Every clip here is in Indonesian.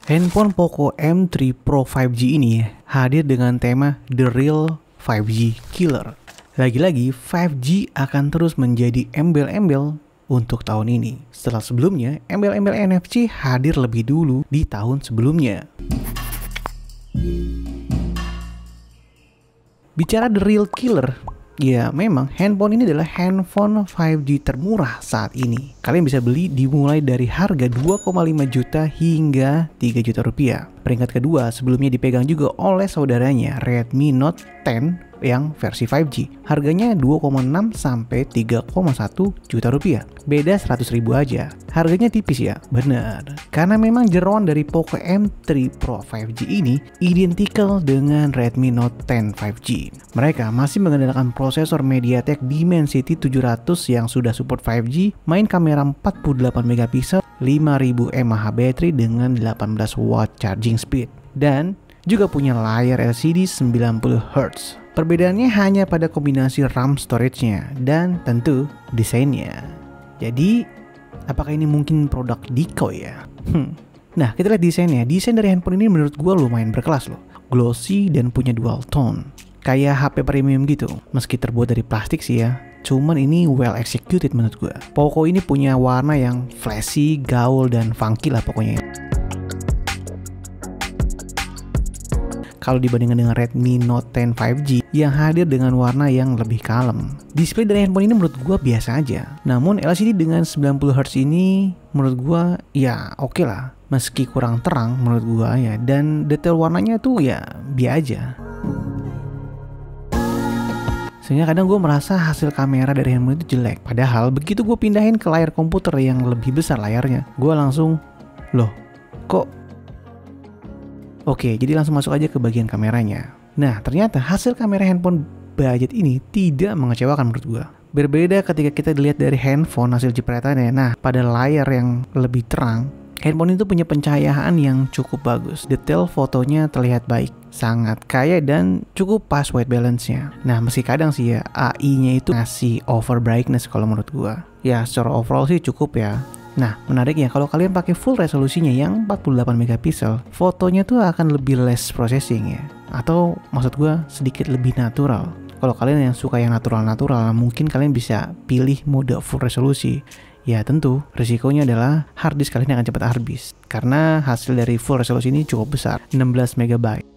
Handphone Poco M3 Pro 5G ini hadir dengan tema The Real 5G Killer. Lagi-lagi 5G akan terus menjadi embel-embel untuk tahun ini. Setelah sebelumnya, embel-embel NFC hadir lebih dulu di tahun sebelumnya. Bicara The Real Killer, ya memang handphone ini adalah handphone 5G termurah saat ini. Kalian bisa beli dimulai dari harga 2,5 juta hingga 3 juta rupiah. Peringkat kedua sebelumnya dipegang juga oleh saudaranya Redmi Note 10 yang versi 5G. Harganya 2,6 sampai 3,1 juta rupiah. Beda 100 ribu aja. Harganya tipis ya, bener. Karena memang jeroan dari Poco M3 Pro 5G ini identikal dengan Redmi Note 10 5G. Mereka masih mengandalkan prosesor MediaTek Dimensity 700 yang sudah support 5G, main kamera 48 megapiksel, 5000 mAh baterai dengan 18 watt charging speed, dan juga punya layar LCD 90Hz. Perbedaannya hanya pada kombinasi RAM storage-nya dan tentu desainnya. Jadi, apakah ini mungkin produk decoy ya? Nah, kita lihat desainnya. Desain dari handphone ini menurut gue lumayan berkelas loh. Glossy dan punya dual tone. Kayak HP premium gitu. Meski terbuat dari plastik sih ya. Cuman ini well executed menurut gue. Poco ini punya warna yang flashy, gaul, dan funky lah pokoknya. Kalau dibandingkan dengan Redmi Note 10 5G yang hadir dengan warna yang lebih kalem. Display dari handphone ini menurut gua biasa aja. Namun LCD dengan 90Hz ini menurut gua ya oke lah. Meski kurang terang menurut gua ya, dan detail warnanya tuh ya biasa aja. Sehingga kadang gue merasa hasil kamera dari handphone itu jelek. Padahal begitu gue pindahin ke layar komputer yang lebih besar layarnya, gue langsung, loh kok oke, jadi langsung masuk aja ke bagian kameranya. Nah, ternyata hasil kamera handphone budget ini tidak mengecewakan menurut gua. Berbeda ketika kita dilihat dari handphone hasil jepretannya. Nah, pada layar yang lebih terang, handphone itu punya pencahayaan yang cukup bagus. Detail fotonya terlihat baik, sangat kaya dan cukup pas white balance-nya. Nah, meski kadang sih ya AI-nya itu ngasih over brightness kalau menurut gua. Ya, secara overall sih cukup ya. Nah, menariknya kalau kalian pakai full resolusinya yang 48 megapiksel, fotonya tuh akan lebih less processing ya. Atau maksud gue sedikit lebih natural. Kalau kalian yang suka yang natural-natural, mungkin kalian bisa pilih mode full resolusi. Ya tentu, risikonya adalah hard disk kalian akan cepat habis. Karena hasil dari full resolusi ini cukup besar, 16 MB.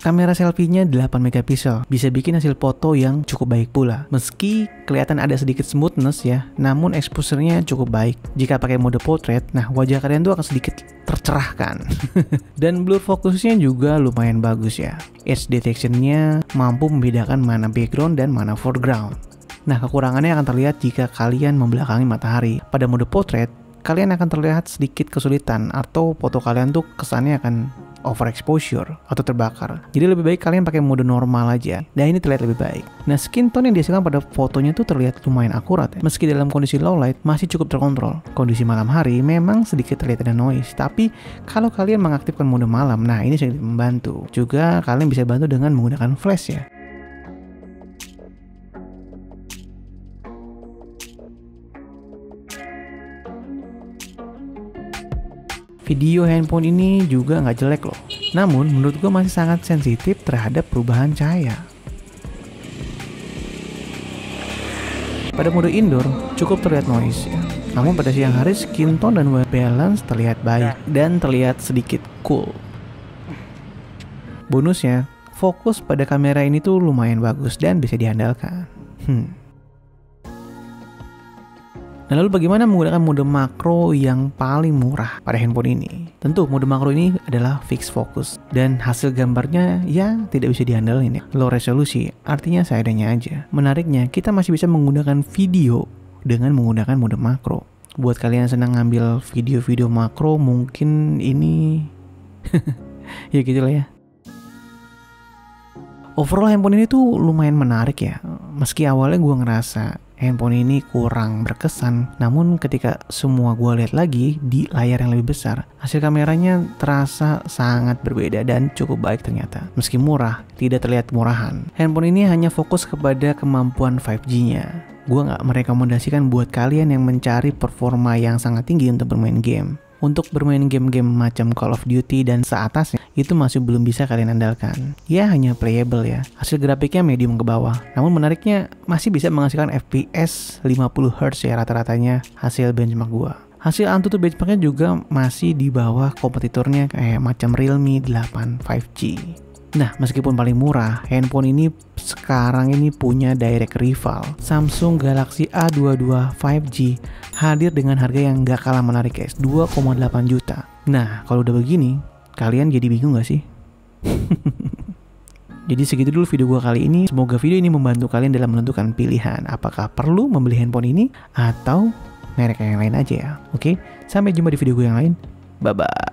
Kamera selfie-nya 8 megapiksel, bisa bikin hasil foto yang cukup baik pula. Meski kelihatan ada sedikit smoothness ya, namun exposure-nya cukup baik. Jika pakai mode portrait, nah wajah kalian tuh akan sedikit tercerahkan. Dan blur fokusnya juga lumayan bagus ya. Edge detection-nya mampu membedakan mana background dan mana foreground. Nah, kekurangannya akan terlihat jika kalian membelakangi matahari. Pada mode portrait, kalian akan terlihat sedikit kesulitan atau foto kalian tuh kesannya akan overexposure atau terbakar. Jadi lebih baik kalian pakai mode normal aja. Dan ini terlihat lebih baik. Nah, skin tone yang dihasilkan pada fotonya tuh terlihat lumayan akurat ya. Meski dalam kondisi low light masih cukup terkontrol. Kondisi malam hari memang sedikit terlihat ada noise, tapi kalau kalian mengaktifkan mode malam, nah ini sedikit membantu. Juga kalian bisa bantu dengan menggunakan flash ya. Video handphone ini juga nggak jelek loh. Namun menurut gue masih sangat sensitif terhadap perubahan cahaya. Pada mode indoor cukup terlihat noise ya. Namun pada siang hari skin tone dan white balance terlihat baik dan terlihat sedikit cool. Bonusnya, fokus pada kamera ini tuh lumayan bagus dan bisa diandalkan. Nah, lalu bagaimana menggunakan mode makro yang paling murah pada handphone ini? Tentu mode makro ini adalah fixed focus dan hasil gambarnya ya tidak bisa diandalkan ya. Low resolusi, artinya seadanya aja. Menariknya, kita masih bisa menggunakan video dengan menggunakan mode makro. Buat kalian yang senang ngambil video-video makro, mungkin ini ya gitulah ya. Overall handphone ini tuh lumayan menarik ya. Meski awalnya gue ngerasa handphone ini kurang berkesan, namun ketika semua gue lihat lagi di layar yang lebih besar, hasil kameranya terasa sangat berbeda dan cukup baik ternyata. Meski murah, tidak terlihat murahan. Handphone ini hanya fokus kepada kemampuan 5G-nya. Gue nggak merekomendasikan buat kalian yang mencari performa yang sangat tinggi untuk bermain game. Untuk bermain game-game macam Call of Duty dan seatasnya, itu masih belum bisa kalian andalkan. Ya hanya playable ya. Hasil grafiknya medium ke bawah. Namun menariknya masih bisa menghasilkan FPS 50Hz ya rata-ratanya hasil benchmark gua. Hasil Antutu benchmarknya juga masih di bawah kompetitornya kayak macam Realme 8 5G. Nah, meskipun paling murah, handphone ini sekarang ini punya direct rival. Samsung Galaxy A22 5G hadir dengan harga yang gak kalah menarik guys, 2,8 juta. Nah, kalau udah begini, kalian jadi bingung gak sih? Jadi segitu dulu video gua kali ini. Semoga video ini membantu kalian dalam menentukan pilihan apakah perlu membeli handphone ini atau merek yang lain aja ya. Oke, sampai jumpa di video gue yang lain. Bye-bye.